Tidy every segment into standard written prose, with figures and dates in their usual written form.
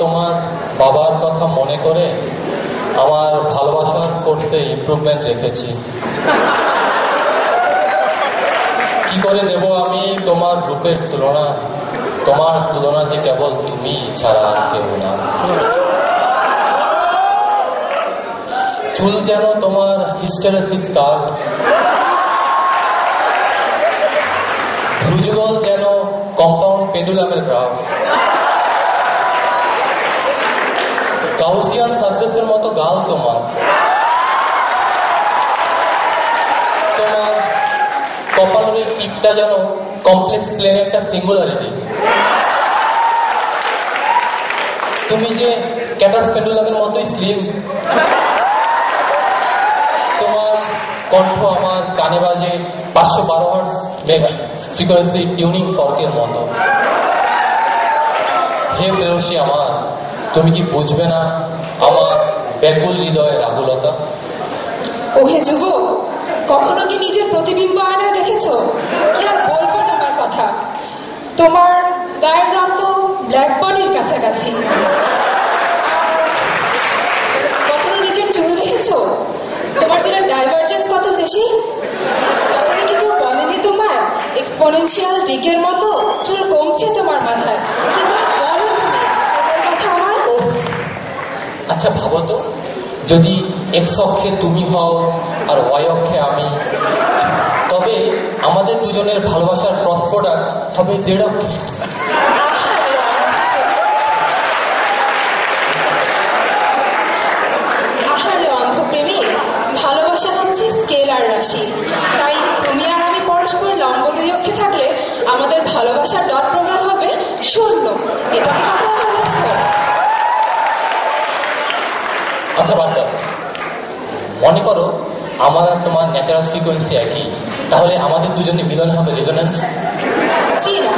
তোমার বাবার কথা মনে করে আমার ভালোবাসার কোর্সে ইমপ্রুভমেন্ট রেখেছি। কি করে দেব আমি তোমার রূপের তুলনা? তোমার তুলনা যে কেবল তুমি ছাড়া আর কেউ না। চুল যেন তোমার হিস্টেরেসিস কার্ভ, ভ্রুযুগল যেন কম্পাউন্ড পেন্ডুলামের গ্রাফ, গাউসিয়ান সাকসেসের মতো গাল তোমার, তোমার কপালের এই টিপটা যেন কমপ্লেক্স প্লেনের একটা সিঙ্গুলারিটি, তুমি যে ক্যাটার্স পেন্ডুলামের মতোই স্লিম, তোমার কণ্ঠ আমার কানে বাজে 512 হার্টজ মেগা ফ্রিকোয়েন্সি টিউনিং ফর্কের মতো। হে প্রেয়সী আমার, তুমি কি বুঝবে না আমার ব্যাকুল হৃদয়ের আকুলতা? ওহে যুবক, কখনো কি নিজের প্রতিবিম্ব আয়নায় দেখেছো? কি আর বলবো তোমার কথা। তোমার গায়ের রং তো ব্ল্যাক বডির কাছাকাছি। কখনো নিজের চুল দেখেছো? তোমার চুলের ডাইভারজেন্স কত বেশি। কখনো কি কেউ বলেনি তোমায় এক্সপোনেনশিয়াল ডিকের মতো চুল কমছে তোমার মাথায়? কি বলো তুমি এর কথা আমার? আচ্ছা ভাবো তো, যদি এক্স অক্ষে তুমি হও আর ওয়াই অক্ষে আমি, তবে আমাদের দুজনের ভালোবাসার ক্রস প্রোডাক্ট হবে জেড অক্ষে। আহারে অন্ধপ্রেমী, ভালোবাসা হচ্ছে স্কেলার রাশি। তাই তুমি আর আমি পরস্পর লম্ব দুই অক্ষে থাকলে আমাদের ভালোবাসার ডট প্রোডাক্ট হবে 0। এটা কি কখনো ভেবেছো? আচ্ছা বাদ দাও, মনে করো আমার আর তোমার ন্যাচারাল ফ্রিকোয়েন্সি একই, তাহলে আমাদের দুজনে মিলন হবে রেজোন্যান্স। জি না,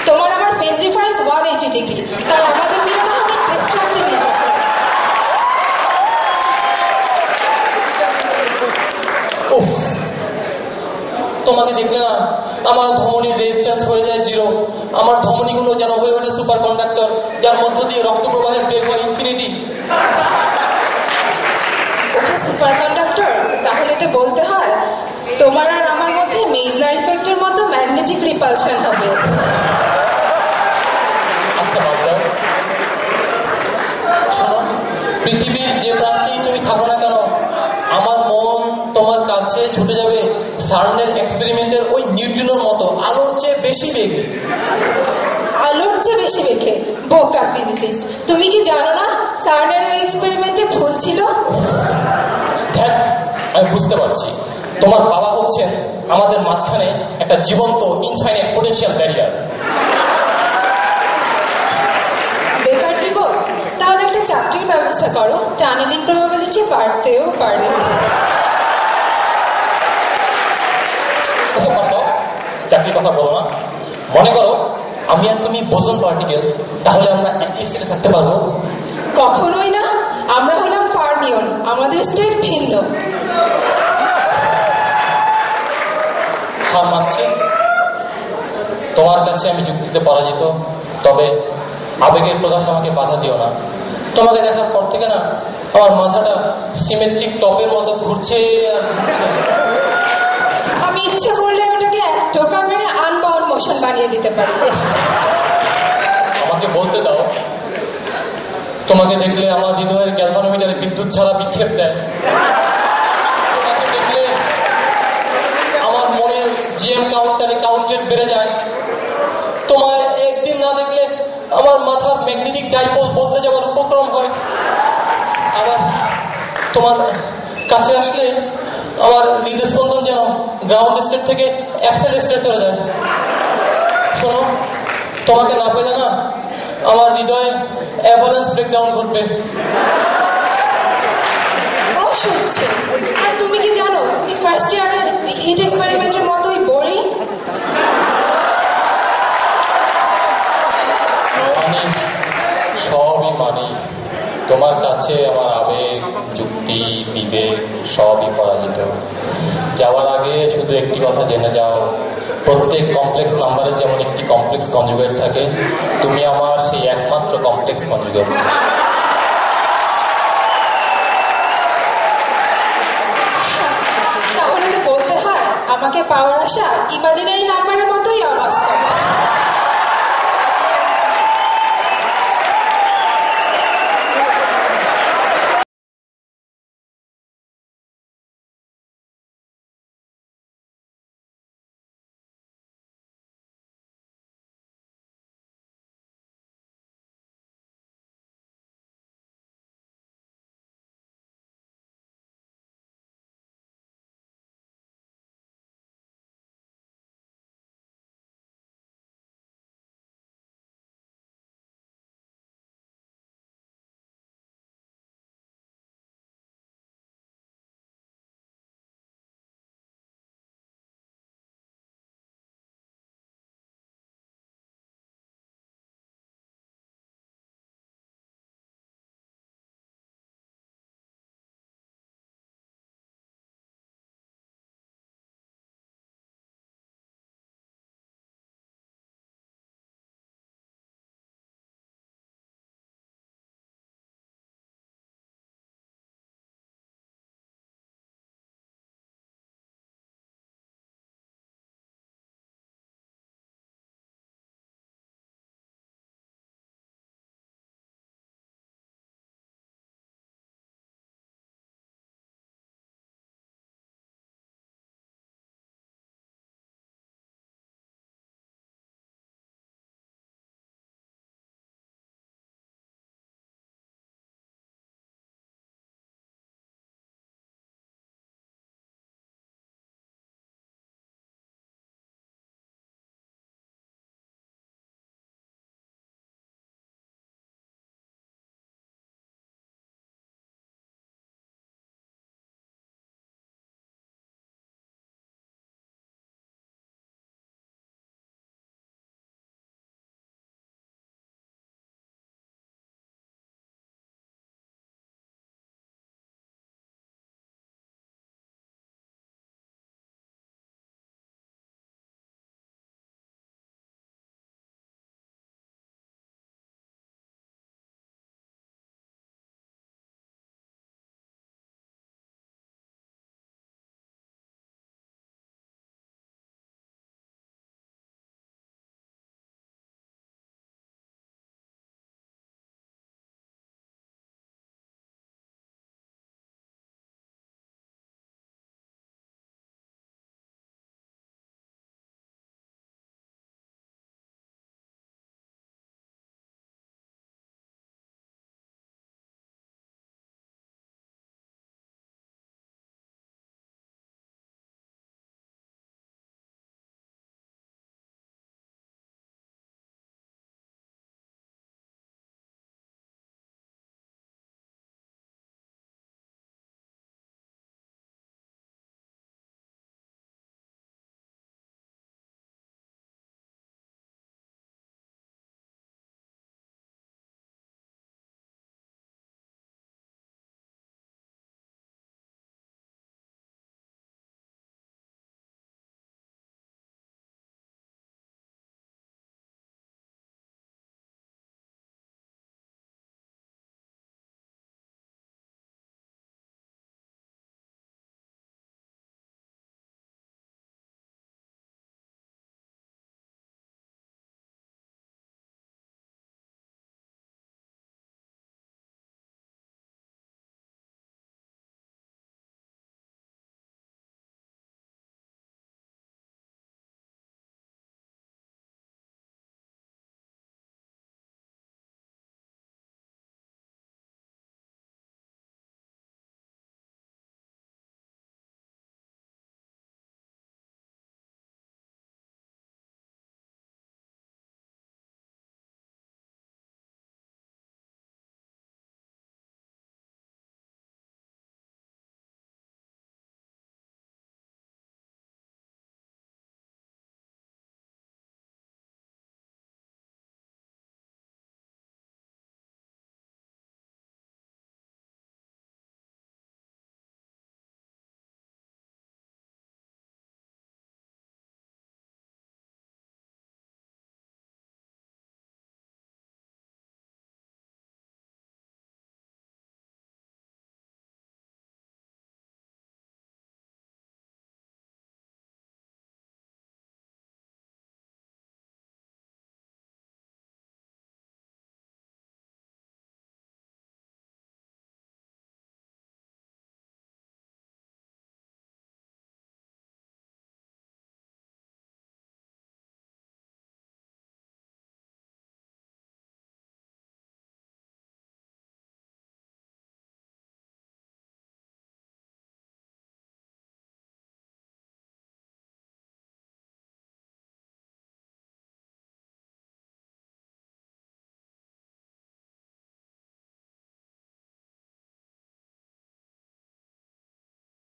তোমার আমার ফেজ ডিফারেন্স 180 ডিগ্রি, তাই আমাদের মিলন হবে ডিস্ট্রাকটিভ ইন্টারফারেন্স। উফ, তোমাকে দেখলে না আমার ধমনীর রেজিস্ট্যান্স হয়ে যায় 0। আমার ধমনীগুলো যেন হয়ে ওঠে সুপার কন্ডাক্টর, যার মধ্য দিয়ে রক্ত প্রবাহের বেগ হয় ইনফিনিটি। ওকে সুপার কন্ডাক্টর, তাহলে তো বলতে হয় তোমার আর আমার মধ্যে মেজনার ইফেক্টের মতো ম্যাগনেটিক রিপালশন হবে। আচ্ছা বাদ দাও, শোনো, পৃথিবীর যে প্রান্তেই তুমি থাকো না কেন, আমার মন তোমার কাছে ছুটে যাবে সার্নের এক্সপেরিমেন্টের ওই নিউট্রিনোর মতো, আলোর চেয়ে বেশি বেগে। আলোর চেয়ে বেশি বেগে? বোকা ফিজিসিস্ট, তুমি কি জানো না সার্নের ওই এক্সপেরিমেন্টে ভুল ছিল? ধ্যাত, আমি বুঝতে পারছি, তোমার বাবা হচ্ছেন আমাদের মাঝখানে একটা জীবন্ত ইনফাইনাইট পোটেনশিয়াল ব্যারিয়ার। বেকার জীবন, তাহলে একটা চাকরির ব্যবস্থা করো, টানেলিং প্রবাবিলিটি বাড়তেও পারে। চাকরির কথা বলো না, মনে করো আমি আর তুমি বোসন পার্টিকেল, তাহলে আমরা একই স্টেটে থাকতে পারবো? কখনোই না, আমরা হলাম ফার্মিয়ন, আমাদের স্টেট ভিন্ন। হার মানছি, তোমার কাছে আমি যুক্তিতে পরাজিত, তবে আবেগের প্রকাশ আমাকে বাধা দিও না। তোমাকে দেখার পর থেকে না আমার মাথাটা সিমেট্রিক টপের মতো ঘুরছে আর ঘুরছে। আমি ইচ্ছা করলে ওটাকে এক টোকা মেরে আনবাউন্ড মোশন বানিয়ে দিতে পারি। আমাকে বলতে দাও, তোমাকে দেখলে আমার হৃদয়ের গ্যালভানোমিটারে বিদ্যুৎ ছাড়া বিক্ষেপ দেয়। তোমাকে দেখলে আমার মনের জিএম কাউন্টারে কাউন্ট রেট বেড়ে যায়। তোমায় একদিন না দেখলে আমার মাথার ম্যাগনেটিক ডাইপোল বদলে যাওয়ার উপক্রম হয়। আবার তোমার কাছে আসলে আমার হৃদস্পন্দন যেন গ্রাউন্ড স্টেট থেকে অ্যাক্সেল স্টেট চলে যায়। শোনো, তোমাকে না পেলে না আমার হৃদয়ে অ্যাভালান্স ব্রেকডাউন ঘটবে। অসহ্য। আর তুমি কি জানো, তুমি ফার্স্ট ইয়ারের হিট এক্সপেরিমেন্টের মতোই বোরিং। মানে সবই মানি, তোমার কাছে আমার আবেগ, যুক্তি, বিবেক সবই পরাজিত। যাওয়ার আগে শুধু একটি কথা জেনে যাও, প্রত্যেক কমপ্লেক্স নাম্বারের যেমন একটি কমপ্লেক্স কনজুগেট থাকে, তুমি আমার সেই একমাত্র কমপ্লেক্স কনজুগেট। তাহলে তো বলতে হয় আমাকে পাওয়ার আশা ইমাজিনারি নাম্বারের মতো